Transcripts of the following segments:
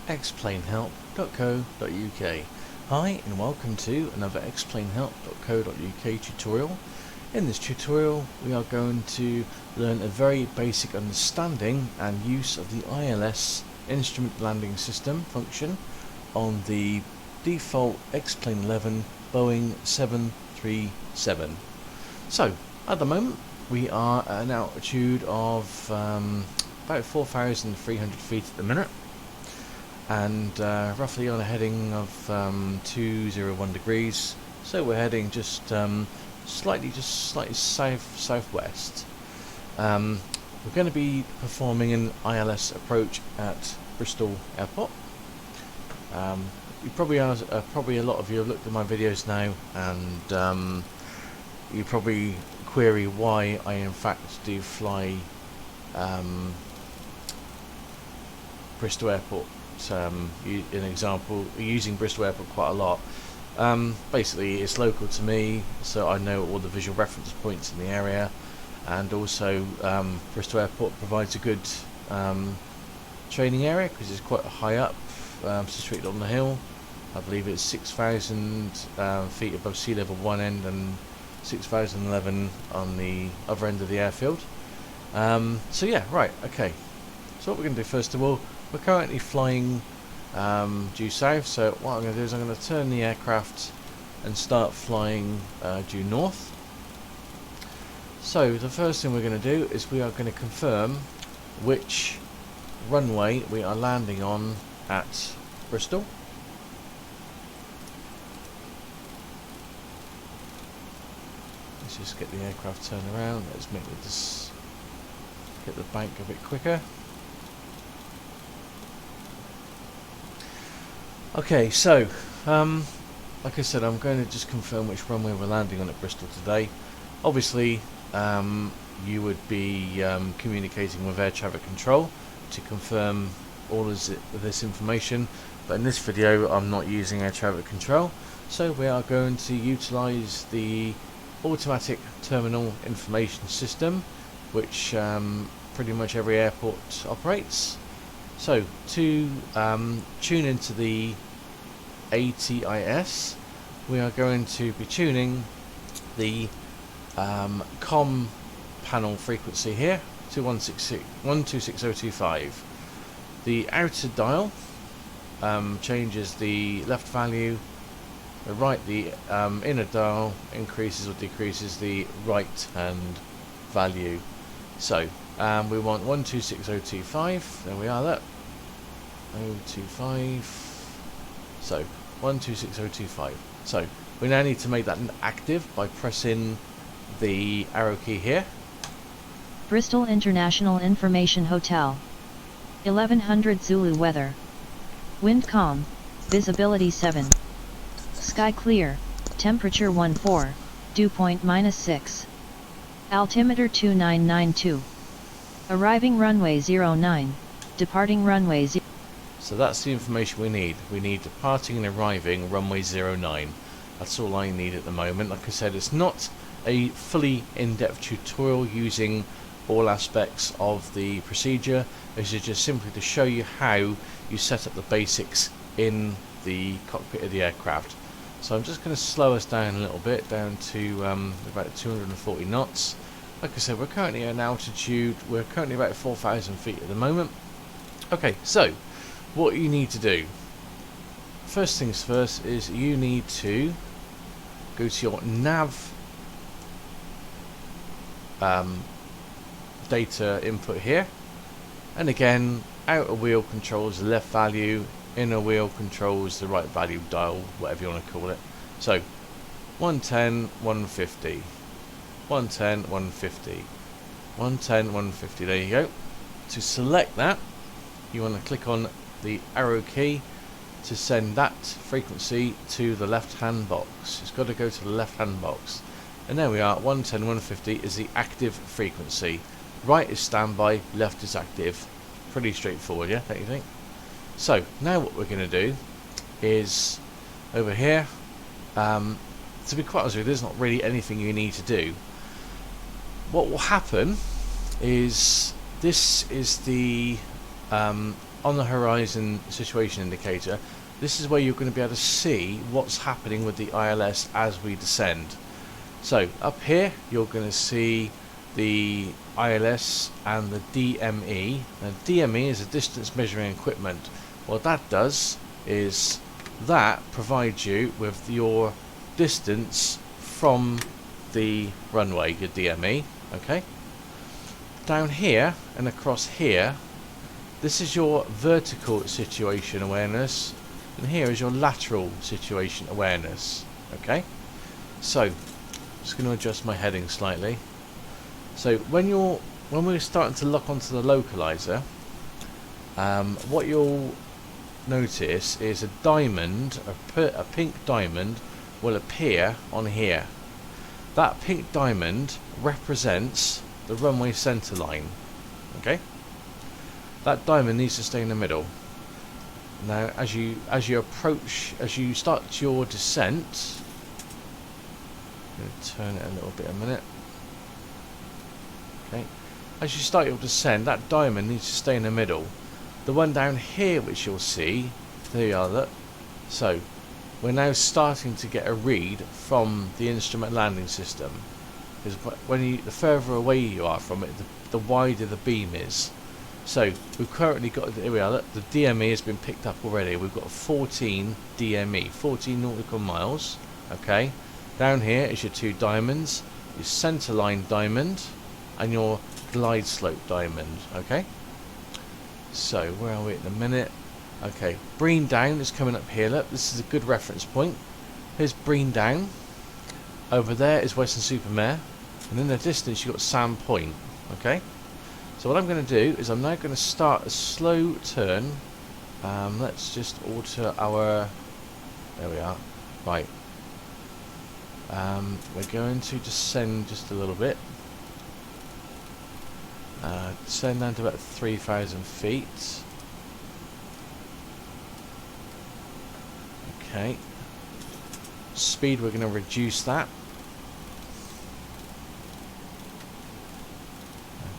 explainhelp.co.uk. Hi and welcome to another explainhelp.co.uk tutorial. In this tutorial we are going to learn a very basic understanding and use of the ILS instrument landing system function on the default X-Plane 11 Boeing 737. So at the moment we are at an altitude of about 4,300 feet at the minute, and roughly on a heading of 201 degrees. So we're heading just slightly southwest. We're going to be performing an ILS approach at Bristol Airport. You probably are, probably a lot of you have looked at my videos now, and you probably query why I in fact do fly Bristol Airport. An example, using Bristol Airport quite a lot. Basically it's local to me, so I know all the visual reference points in the area, and also Bristol Airport provides a good training area because it's quite high up, situated on the hill. I believe it's 6,000 feet above sea level one end and 6,011 on the other end of the airfield. So yeah, right, okay. So what we're going to do first of all, we're currently flying due south, so what I'm going to do is I'm going to turn the aircraft and start flying due north. So the first thing we're going to do is we are going to confirm which runway we are landing on at Bristol. Let's just get the aircraft turned around. Let's make this get the bank a bit quicker. Okay, so like I said, I'm going to just confirm which runway we're landing on at Bristol today. Obviously you would be communicating with air traffic control to confirm all of this information, but in this video I'm not using air traffic control, so we are going to utilize the automatic terminal information system, which pretty much every airport operates. So to tune into the ATIS, we are going to be tuning the COM panel frequency here to 126.025. The outer dial changes the left value, the inner dial increases or decreases the right hand value. So we want 126.025. There we are. That 025. So 126.025. So we now need to make that active by pressing the arrow key here. Bristol International Information Hotel. 1100 Zulu weather. Wind calm. Visibility 7. Sky clear. Temperature 14. Dew point -6. Altimeter 2992. Arriving runway 09. Departing runway 0. So that's the information we need. We need departing and arriving runway 09. That's all I need at the moment. Like I said, it's not a fully in-depth tutorial using all aspects of the procedure. This is just simply to show you how you set up the basics in the cockpit of the aircraft. So I'm just going to slow us down a little bit, down to about 240 knots. Like I said, we're currently at an altitude, we're currently about 4,000 feet at the moment. Okay, so what you need to do, first things first, is you need to go to your nav data input here, and again, outer wheel controls the left value, inner wheel controls the right value dial, whatever you want to call it. So 110, 150, 110, 150, 110, 150. There you go. To select that, you want to click on the arrow key to send that frequency to the left hand box. It's got to go to the left hand box, and there we are. 110, 150 is the active frequency. Right is standby, left is active. Pretty straightforward, yeah, don't you think? So now what we're going to do is over here, to be quite honest with you, there's not really anything you need to do. What will happen is this is the on the horizon situation indicator, this is where you're going to be able to see what's happening with the ILS as we descend. So up here you're going to see the ILS and the DME. Now DME is a distance measuring equipment. What that does is that provides you with your distance from the runway, your DME. Okay, down here and across here, this is your vertical situation awareness, and here is your lateral situation awareness. Okay, so I'm just going to adjust my heading slightly. So when we're starting to lock onto the localizer, what you'll notice is a diamond, a pink diamond, will appear on here. That pink diamond represents the runway center line. Okay, that diamond needs to stay in the middle. Now, as you start your descent, I'm going to turn it a little bit a minute. Okay, as you start your descent, that diamond needs to stay in the middle. The one down here, which you'll see, there you are. Look. So we're now starting to get a read from the instrument landing system, because the further away you are from it, the wider the beam is. So we've currently got, here we are, look, the DME has been picked up already. We've got 14 DME, 14 nautical miles. Okay, down here is your two diamonds, your center line diamond and your glide slope diamond. Okay, so where are we at the minute? Okay, Breen Down is coming up here. Look, this is a good reference point. Here's Breen Down. Over there is Western-super-Mare, and in the distance you've got Sand Point. Okay, so what I'm going to do is I'm now going to start a slow turn. Let's just alter our, there we are. Right, we're going to descend just a little bit. Descend down to about 3,000 feet. Okay, speed, we're going to reduce that.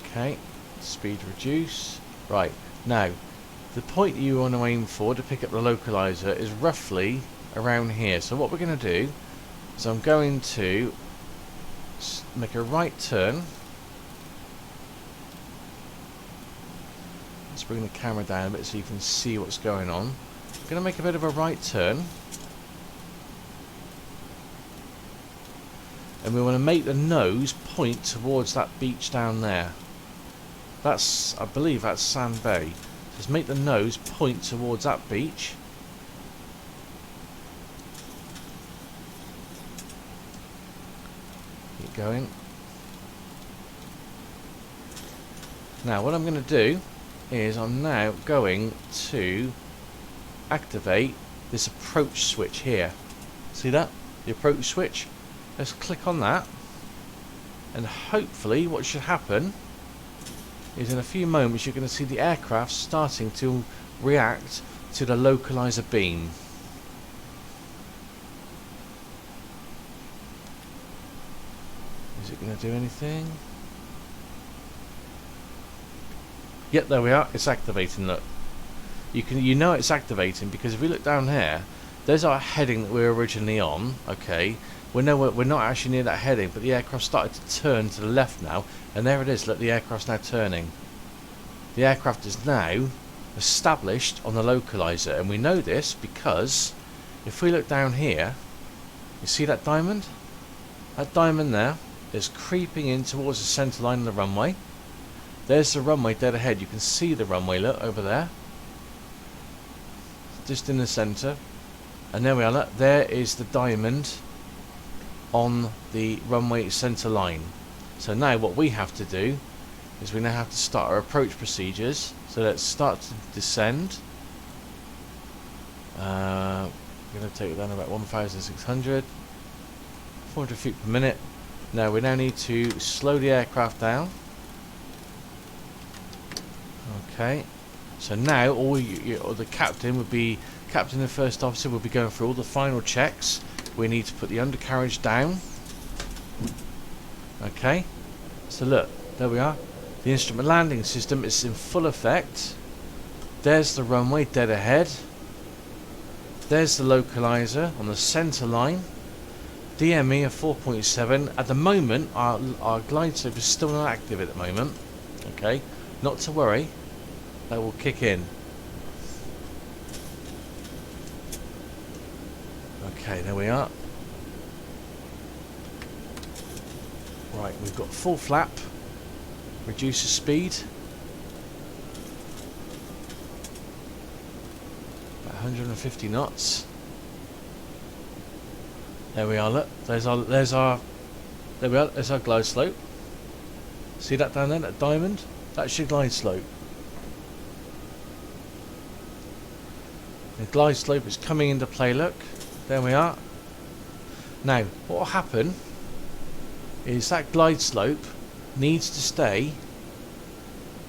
Okay, speed reduce. Right, now the point you want to aim for to pick up the localizer is roughly around here. So what we're going to do is I'm going to make a right turn. Let's bring the camera down a bit so you can see what's going on. I'm going to make a bit of a right turn, and we want to make the nose point towards that beach down there. That's, I believe that's Sand Bay. Just make the nose point towards that beach. Keep going. Now what I'm going to do is I'm now going to activate this approach switch here. See that? The approach switch? Let's click on that, and hopefully what should happen is in a few moments you're going to see the aircraft starting to react to the localizer beam. Is it going to do anything? Yep, there we are. It's activating. Look, you know it's activating because if we look down here, there's our heading that we were originally on. Okay, we're not actually near that heading, but the aircraft started to turn to the left now, and there it is. Look, the aircraft's now turning. The aircraft is now established on the localizer, and we know this because if we look down here, you see that diamond? That diamond there is creeping in towards the center line of the runway. There's the runway dead ahead. You can see the runway, look, over there. Just in the center. And there we are, look, there is the diamond on the runway center line. So now what we have to do is we now have to start our approach procedures. So let's start to descend. I'm going to take it down about 1,600. 400 feet per minute. Now we now need to slow the aircraft down. Okay, so now the captain and first officer will be going through all the final checks. We need to put the undercarriage down. Okay, so look, there we are. The instrument landing system is in full effect. There's the runway dead ahead. There's the localizer on the centre line. DME of 4.7. At the moment, our glide slope is still not active at the moment. Okay, not to worry. That will kick in. Okay, there we are. Right, we've got full flap. Reduce the speed. About 150 knots. There we are, look. There we are, there's our glide slope. See that down there, that diamond? That's your glide slope. The glide slope is coming into play, look. There we are. Now, what will happen is that glide slope needs to stay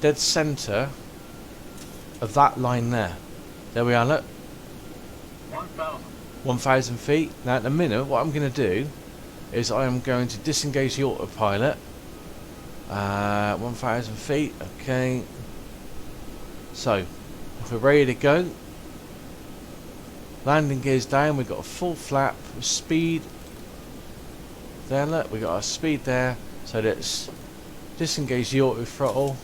dead centre of that line there. There we are, look. 1,000 feet. Now at the minute, what I'm going to do is I am going to disengage the autopilot. 1,000 feet, okay. So, if we're ready to go, landing gears down, we've got a full flap, speed. There, look, we got our speed there. So let's disengage the auto throttle,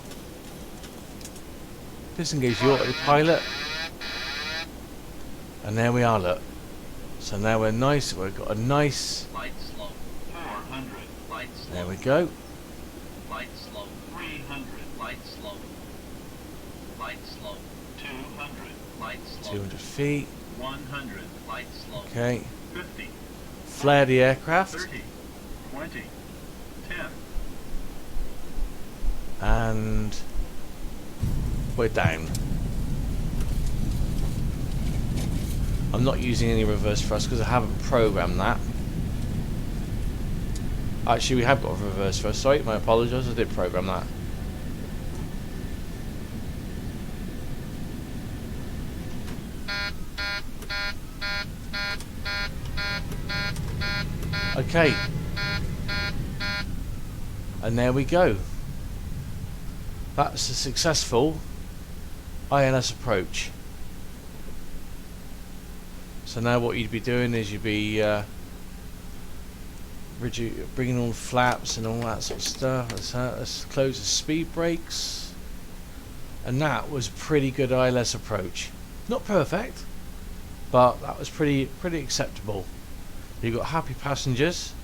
disengage the autopilot, and there we are, look. So now we're nice, we've got a nice light slope 400, light slope. There we go. Light slope 300, light slope. Light slope 200, light slope. 200 feet. 100, light slope. Okay. 50. Flare the aircraft. 30, 20, 10. And we're down. I'm not using any reverse thrust because I haven't programmed that. Actually, we have got a reverse thrust. Sorry, my apologies. I did program that. Okay. And there we go. That's a successful ILS approach. So now what you'd be doing is you'd be bringing on flaps and all that sort of stuff. Let's close the speed brakes. And that was a pretty good ILS approach. Not perfect, but that was pretty acceptable. You got happy passengers.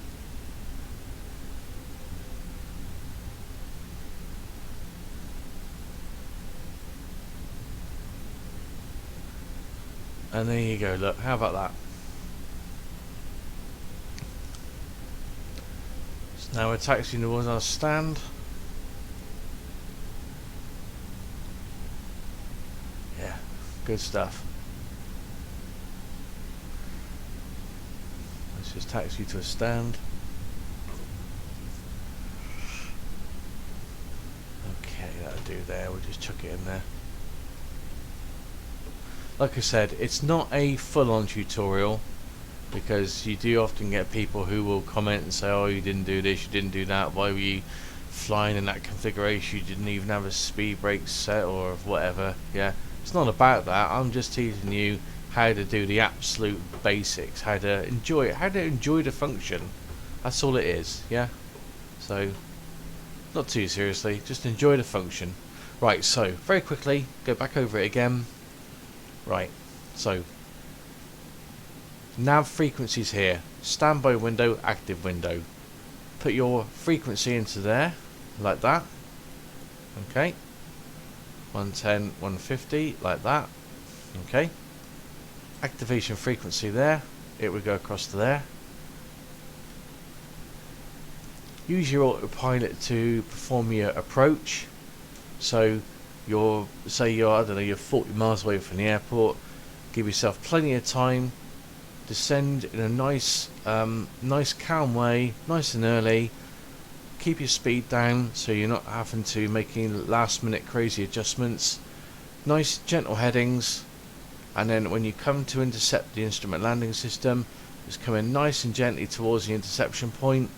And there you go, look, how about that? So now we're taxiing towards our stand. Yeah, good stuff. Let's just taxi to a stand. Okay, that'll do there, we'll just chuck it in there. Like I said, it's not a full-on tutorial because you do often get people who will comment and say, oh, you didn't do this, you didn't do that, why were you flying in that configuration, you didn't even have a speed brake set or whatever. Yeah, it's not about that. I'm just teaching you how to do the absolute basics, how to enjoy it, how to enjoy the function. That's all it is, yeah? So, not too seriously, just enjoy the function. Right, so, very quickly, go back over it again. Right, so nav frequencies here, standby window, active window. Put your frequency into there, like that. Okay, 110, 150, like that. Okay, activation frequency there, it would go across to there. Use your autopilot to perform your approach. So you're, say you're, I don't know, you're 40 miles away from the airport, give yourself plenty of time, descend in a nice calm way, nice and early, keep your speed down so you're not having to make any last minute crazy adjustments, nice gentle headings, and then when you come to intercept the instrument landing system, just come in nice and gently towards the interception point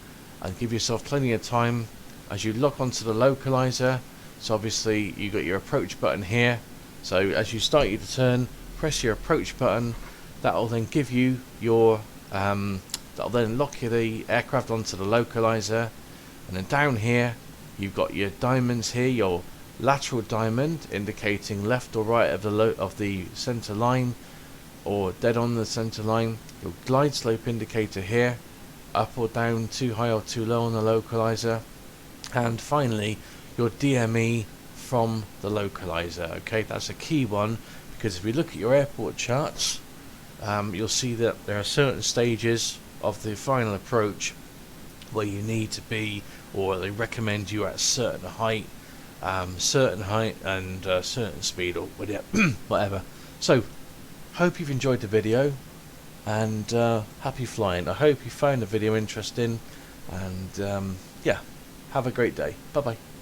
and give yourself plenty of time as you lock onto the localizer. So obviously you got your approach button here, So as you start your turn, press your approach button. That will then give you your that'll then lock the aircraft onto the localizer, and then down here you've got your diamonds here, your lateral diamond indicating left or right of the center line, or dead on the center line. Your glide slope indicator here, up or down, too high or too low on the localizer, and finally your DME from the localizer. Okay, that's a key one, because if you look at your airport charts, you'll see that there are certain stages of the final approach where you need to be, or they recommend you at a certain height and certain speed, or whatever. So hope you've enjoyed the video, and happy flying. I hope you found the video interesting, and yeah, have a great day. Bye bye.